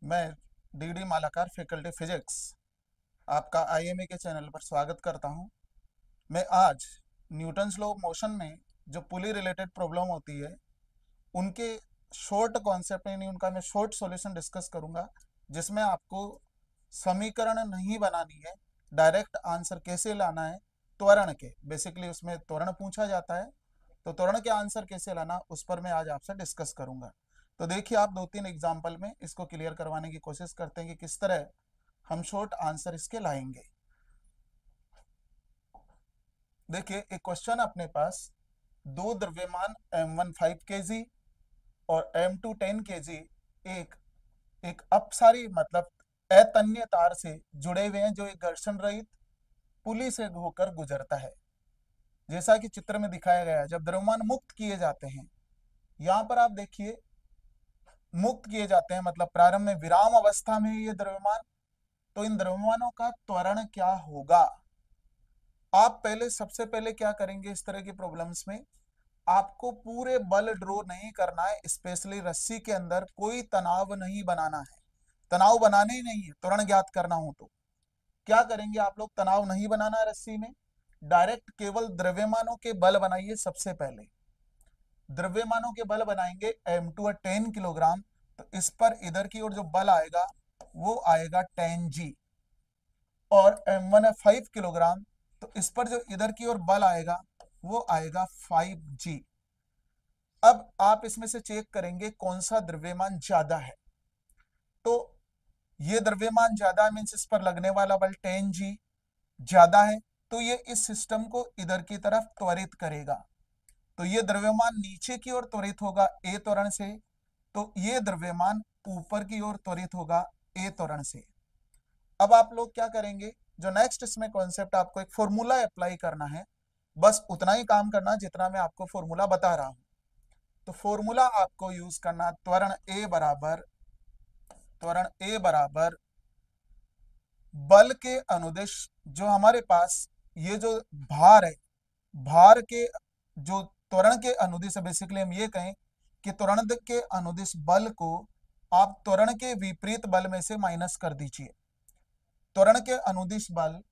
मैं DD Malakar faculty physics आपका IMA के चैनल पर स्वागत करता हूं। मैं आज न्यूटन्स लॉ ऑफ मोशन में जो पुली रिलेटेड प्रॉब्लम होती है उनके शॉर्ट कॉन्सेप्ट यानी उनका मैं शॉर्ट सॉल्यूशन डिस्कस करूंगा, जिसमें आपको समीकरण नहीं बनानी है, डायरेक्ट आंसर कैसे लाना है त्वरण के। बेसिकली उसमें त्वरण पूछा जाता है, तो त्वरण के आंसर कैसे लाना उस पर मैं आज आपसे डिस्कस करूंगा। तो देखिए, आप दो तीन एग्जाम्पल में इसको क्लियर करवाने की कोशिश करते हैं कि किस तरह हम शॉर्ट आंसर इसके लाएंगे। देखिए, एक क्वेश्चन अपने पास, दो द्रव्यमान M1 5 kg और M2 10 kg एक एक अपसारी मतलब अतन्य तार से जुड़े हुए हैं, जो एक घर्षण रहित पुली से होकर गुजरता है। जैसा कि चित्र में दिखाया गया है, जब द्रव्यमान मुक्त किए जाते हैं, यहाँ पर आप देखिए मुक्त किए जाते हैं मतलब प्रारंभ में विराम अवस्था में ये द्रव्यमान, तो इन द्रव्यमानों का त्वरण क्या होगा। आप पहले सबसे पहले क्या करेंगे, इस तरह की प्रॉब्लम्स में आपको पूरे बल ड्रॉ नहीं करना है, स्पेशली रस्सी के अंदर कोई तनाव नहीं बनाना है। तनाव बनाने ही नहीं है, त्वरण ज्ञात करना हो तो क्या करेंगे आप लोग, तनाव नहीं बनाना है रस्सी में, डायरेक्ट केवल द्रव्यमानों के बल बनाइए। सबसे पहले द्रव्यमानों के बल बनाएंगे। M2 10 किलोग्राम, तो इस पर इधर की ओर जो बल आएगा वो आएगा 10G, और M1 है 5 किलोग्राम, तो इस पर जो इधर की ओर बल आएगा वो आएगा 5G। अब आप इसमें से चेक करेंगे कौन सा द्रव्यमान ज्यादा है। तो ये द्रव्यमान ज्यादा मीन्स इस पर लगने वाला बल 10G ज्यादा है, तो ये इस सिस्टम को इधर की तरफ त्वरित करेगा। तो ये द्रव्यमान नीचे की ओर त्वरित होगा ए त्वरण से, तो ये द्रव्यमान ऊपर की ओर त्वरित होगा ए त्वरण से। अब आप लोग क्या करेंगे, जो नेक्स्ट इसमें कॉन्सेप्ट, आपको एक फॉर्मूला अप्लाई करना है। बस उतना ही काम करना जितना मैं आपको फॉर्मूला बता रहा हूं। तो फॉर्मूला आपको यूज करना, त्वरण ए बराबर बल के अनुदिश, जो हमारे पास ये जो भार है, भार के जो त्वरण के अनुदिश है, बेसिकली हम ये कहें कि त्वरण के अनुदिश बल को आप त्वरण के विपरीत बल में से माइनस कर दीजिए। त्वरण के अनुदिश बल,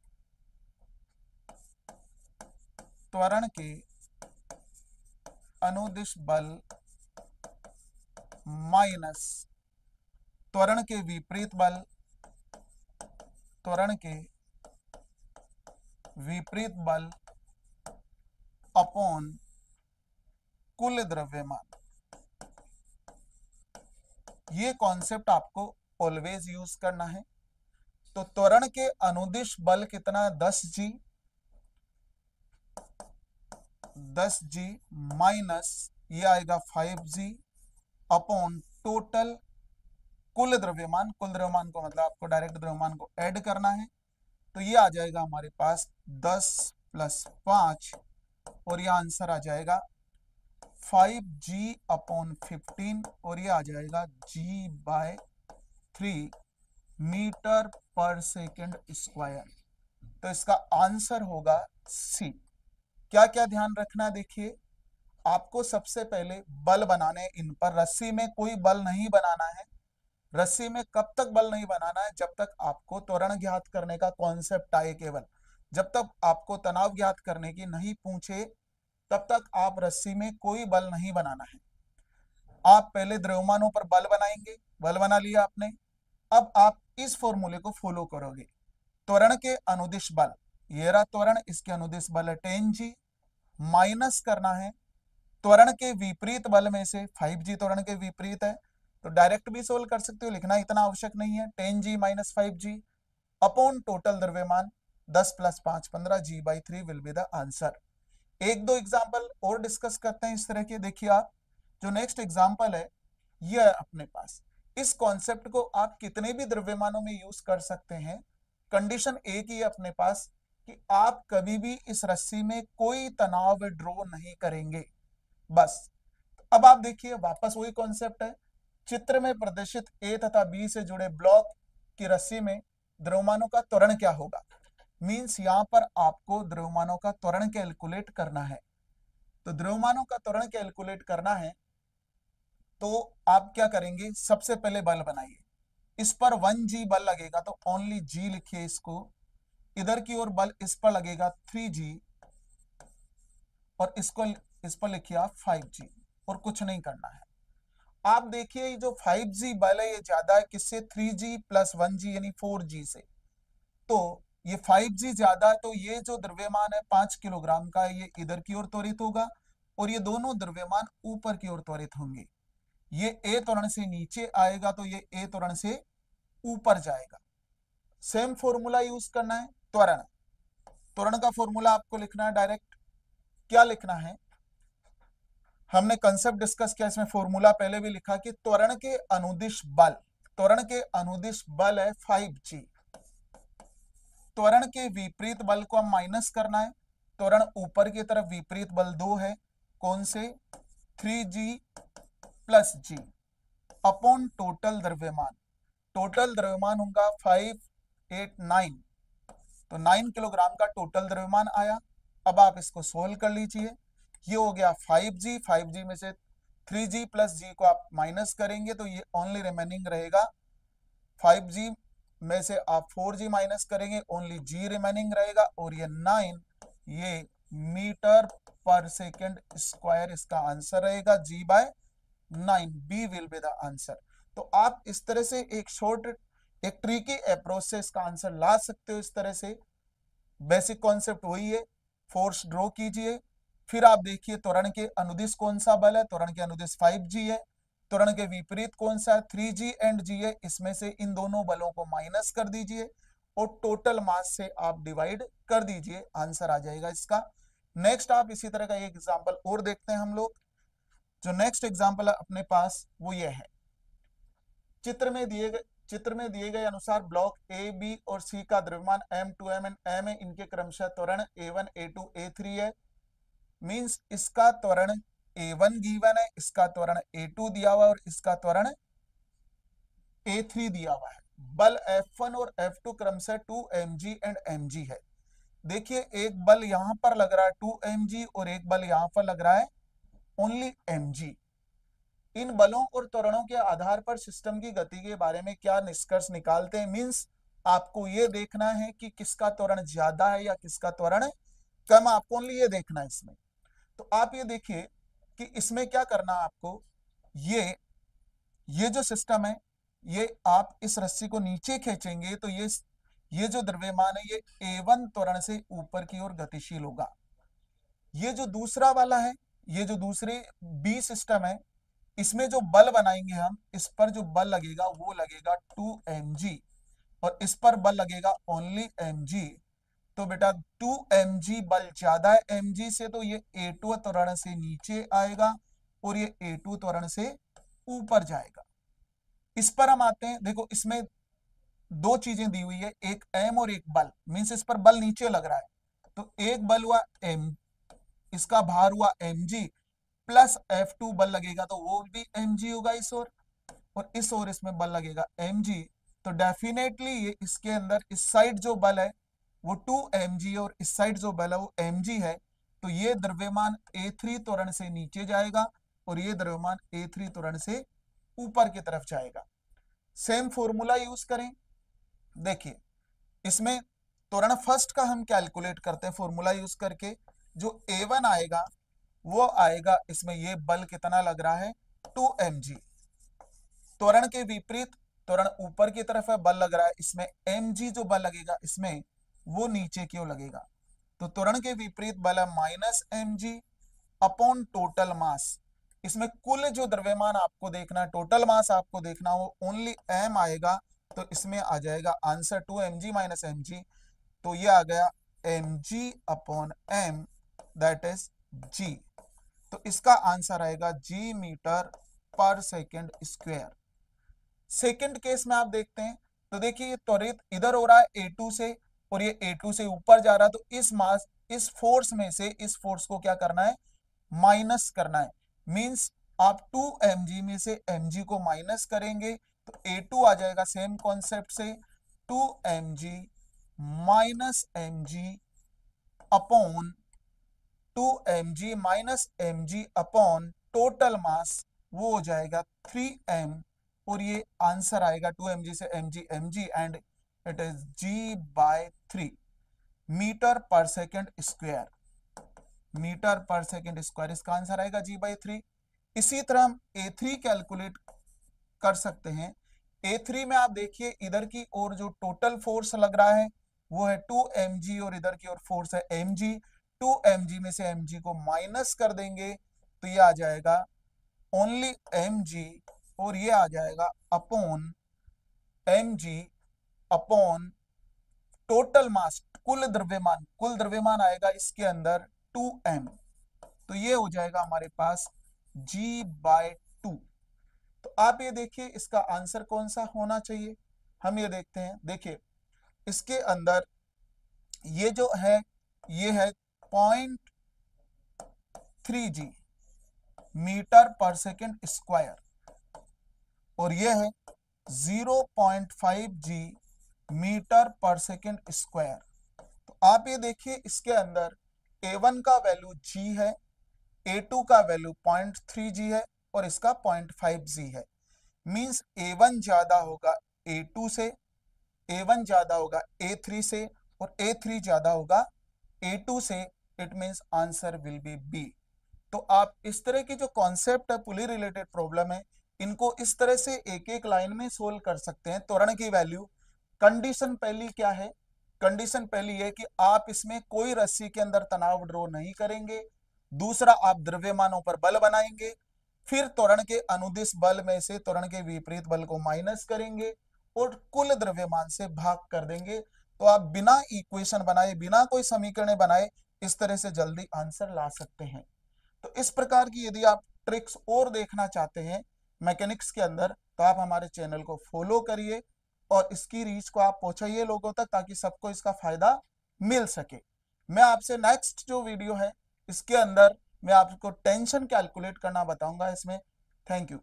त्वरण के अनुदिश बल माइनस त्वरण के विपरीत बल, त्वरण के विपरीत बल अपॉन कुल द्रव्यमान। ये कॉन्सेप्ट आपको ऑलवेज यूज करना है। तो त्वरण के अनुदिश बल कितना, 10G, 10G माइनस ये आएगा 5G अपॉन टोटल कुल द्रव्यमान। कुल द्रव्यमान को मतलब आपको डायरेक्ट द्रव्यमान को ऐड करना है, तो ये आ जाएगा हमारे पास 10 + 5, और ये आंसर आ जाएगा 5G अपॉन 15, और ये आ जाएगा G/3 metre per second square. तो इसका आंसर होगा सी। क्या क्या ध्यान रखना है, देखिए आपको सबसे पहले बल बनाने, इन पर रस्सी में कोई बल नहीं बनाना है। रस्सी में कब तक बल नहीं बनाना है, जब तक आपको त्वरण ज्ञात करने का कॉन्सेप्ट आए। केवल जब तक आपको तनाव ज्ञात करने की नहीं पूछे, तब तक आप रस्सी में कोई बल नहीं बनाना है। आप पहले द्रव्यमानों पर बल बनाएंगे, बल बना लिया आपने। अब आप इस फॉर्मूले को फॉलो करोगे। त्वरण के अनुदिश बल, ये रहा त्वरण, इसके अनुदिश बल है 10G, माइनस करना है त्वरण के विपरीत बल में से 5G त्वरण के विपरीत है, तो डायरेक्ट भी सोल्व कर सकते हो, लिखना इतना आवश्यक नहीं है। 10G minus 5G upon total द्रव्यमान 10 + 5 15, G/3 will be the answer. एक दो एग्जाम्पल और डिस्कस करते हैं इस तरह के। देखिए, आप जो नेक्स्ट एग्जाम्पल है ये है अपने पास, इस कॉन्सेप्ट को आप कितने भी द्रव्यमानों में यूज कर सकते हैं। कंडीशन एक ही है अपने पास कि आप कभी भी इस रस्सी में कोई तनाव ड्रॉ नहीं करेंगे, बस। अब आप देखिए, वापस वही कॉन्सेप्ट है। चित्र में प्रदर्शित ए तथा बी से जुड़े ब्लॉक की रस्सी में द्रव्यमानों का त्वरण क्या होगा। मींस यहां पर आपको द्रव्यमानों का त्वरण कैलकुलेट करना है। तो द्रव्यमानों का त्वरण कैलकुलेट करना है, तो आप क्या करेंगे, सबसे पहले बल बनाइए। इस पर 1g बल लगेगा तो ओनली g लिखिए इसको, इधर की ओर बल इस पर लगेगा 3g, और इसको इस पर लिखिए आप 5g, और कुछ नहीं करना है। आप देखिए ये जो 5g बल है ये ज्यादा है किससे, 3g प्लस 1g यानी 4g से। तो ये 5g ज्यादा है तो ये जो द्रव्यमान है 5 किलोग्राम का है, ये इधर की ओर त्वरित होगा, और ये दोनों द्रव्यमान ऊपर की ओर त्वरित होंगे। ये ए त्वरण से नीचे आएगा तो ये ए त्वरण से ऊपर जाएगा। सेम फॉर्मूला यूज करना है। त्वरण, त्वरण का फॉर्मूला आपको लिखना है डायरेक्ट। क्या लिखना है, हमने कंसेप्ट डिस्कस किया, इसमें फॉर्मूला पहले भी लिखा कि त्वरण के अनुदिश बल, त्वरण के अनुदिश बल है 5g, त्वरण के विपरीत बल को हम माइनस करना है। त्वरण ऊपर की तरफ विपरीत बल 2 है, कौन से, 3g plus g upon total द्रव्यमान, टोटल द्रव्यमान होगा 589, तो 9 किलोग्राम का टोटल द्रव्यमान आया। अब आप इसको सोल्व कर लीजिए, ये हो गया 5g, 5g में से 3g प्लस g को आप माइनस करेंगे तो ये ओनली रिमेनिंग रहेगा, 5g में से आप 4g माइनस करेंगे ओनली g रिमेनिंग रहेगा, और ये 9 ये मीटर पर सेकेंड स्क्वायर इसका आंसर रहेगा, g/9, B will be the answer. तो आप इस तरह से एक शॉर्ट, एक ट्रिकी अप्रोच से इसका आंसर ला सकते हो। इस तरह से बेसिक कॉन्सेप्ट वही है, फोर्स ड्रॉ कीजिए, फिर आप देखिए त्वरण के अनुदिश कौन सा बल है, त्वरण के अनुदिश 5g है, त्वरण के विपरीत कौन सा है, 3g एंड g है, इसमें से इन दोनों बलों को माइनस कर दीजिए और टोटल मास से आप डिवाइड कर दीजिए, आंसर आ जाएगा इसका। नेक्स्ट आप इसी तरह का एक एग्जांपल और देखते हैं हम लोग। जो नेक्स्ट एग्जांपल है अपने पास वो ये है, चित्र में दिए गए अनुसार ब्लॉक ए, बी और सी का द्रव्यमान m2, m एंड m है, इनके क्रमशः त्वरण a1, a2, a3 है। मींस इसका त्वरण a1 गिवन है, इसका त्वरण a2 दिया हुआ है और इसका त्वरण a3 दिया हुआ है। बल F1 और F2 क्रमशः 2mg एंड mg है। देखिए एक बल यहां पर लग रहा है 2mg और एक बल यहां पर लग रहा है ओनली mg। इन बलों और त्वरणों के आधार पर सिस्टम की गति के बारे में क्या निष्कर्ष निकालते हैं, मींस आपको ये देखना है कि किसका त्वरण ज्यादा है या किसका त्वरण कम, आपको ओनली ये देखना है इसमें। तो आप ये देखिए कि इसमें क्या करना है आपको, ये जो सिस्टम है, ये आप इस रस्सी को नीचे खींचेंगे तो ये जो द्रव्यमान है ये A1 त्वरण से ऊपर की ओर गतिशील होगा। ये जो दूसरा वाला है, ये जो दूसरे बी सिस्टम है, इसमें जो बल बनाएंगे हम, इस पर जो बल लगेगा वो लगेगा 2mg और इस पर बल लगेगा ओनली mg। तो बेटा 2mg बल ज्यादा है mg से, तो ये A2 त्वरण से नीचे आएगा और ये A2 त्वरण से ऊपर जाएगा। इस पर हम आते हैं, देखो इसमें दो चीजें दी हुई है, एक m और एक बल, मीन्स इस पर बल नीचे लग रहा है, तो एक बल हुआ m, इसका भार हुआ mg प्लस F2 बल लगेगा तो वो भी mg होगा इस और इस ओर इसमें बल लगेगा mg। तो डेफिनेटली ये इसके अंदर इस साइड जो बल है वो 2mg और इस साइड जो बल है वो mg है। तो ये द्रव्यमान A3 त्वरण से नीचे जाएगा और ये द्रव्यमान A3 त्वरण से ऊपर की तरफ जाएगा। सेम फॉर्मूला यूज करें, देखिए इसमें त्वरण फर्स्ट का हम कैलकुलेट करते हैं फॉर्मूला यूज करके। जो A1 आएगा वो आएगा, इसमें ये बल कितना लग रहा है 2mg, त्वरण के विपरीत त्वरण ऊपर की तरफ है, बल लग रहा है इसमें mg, जो बल लगेगा इसमें वो नीचे क्यों लगेगा, तो त्वरण के विपरीत बल है -mg अपॉन टोटल मास। इसमें कुल जो द्रव्यमान आपको देखना है, टोटल मास आपको देखना हो, ओनली m आएगा, तो इसमें आ जाएगा आंसर 2mg माइनस mg, तो ये आ गया mg upon m that is g। तो इसका आंसर आएगा g metre per second square. Second case में आप देखते हैं तो देखिए ये त्वरित इधर हो रहा है A2 से और ये A2 से ऊपर जा रहा है, तो इस मास, इस फोर्स में से इस फोर्स को क्या करना है, माइनस करना है। मींस आप 2mg में से mg को माइनस करेंगे तो A2 आ जाएगा, सेम कॉन्सेप्ट से 2mg minus mg upon 2mg minus mg upon total mass, वो हो जाएगा 3m और ये आंसर आएगा 2 mg से mg and it is g/3 metre per second square, metre per second square इसका आंसर आएगा g/3। इसी तरह हम A3 कैलकुलेट कर सकते हैं। A3 में आप देखिए इधर की ओर जो टोटल फोर्स लग रहा है वो है 2 mg और इधर की ओर फोर्स है mg। 2 mg में से mg को माइनस कर देंगे तो ये आ जाएगा ओनली mg और ये आ जाएगा upon mg upon total mass, कुल द्रव्यमान आएगा इसके अंदर 2m, तो ये हो जाएगा हमारे पास g/2। तो आप ये देखिए इसका आंसर कौन सा होना चाहिए, हम ये देखते हैं। देखिए इसके अंदर ये जो है ये है 0.3g metre per second square और ये है 0.5g metre per second square. तो आप ये देखिए इसके अंदर A1 का वैल्यू g है, A2 का वैल्यू 0.3g है और इसका 0.5g है। मींस A1 ज्यादा होगा A2 से, A1 ज्यादा होगा A3 से और A3 ज्यादा होगा A2 से। It means answer will be B। तो आप इस तरह की जो कॉन्सेप्ट है पुली रिलेटेड प्रॉब्लम है इनको इस तरह से एक एक लाइन में सोल्व कर सकते हैं। त्वरण की वैल्यू, कंडीशन पहली क्या है, कंडीशन पहली है कि आप इसमें कोई रस्सी के अंदर तनाव ड्रॉ नहीं करेंगे। दूसरा, आप द्रव्यमानों पर बल बनाएंगे, फिर त्वरण के अनुदिश बल में से त्वरण के विपरीत बल को माइनस करेंगे और कुल द्रव्यमान से भाग कर देंगे। तो आप बिना इक्वेशन बनाए, बिना कोई समीकरण बनाए इस तरह से जल्दी आंसर ला सकते हैं। तो इस प्रकार की यदि आप ट्रिक्स और देखना चाहते हैं मैकेनिक्स के अंदर तो आप हमारे चैनल को फॉलो करिए और इसकी रीच को आप पहुंचाइए लोगों तक ताकि सबको इसका फायदा मिल सके। मैं आपसे नेक्स्ट जो वीडियो है इसके अंदर मैं आपको टेंशन कैलकुलेट करना बताऊंगा इसमें। Thank you.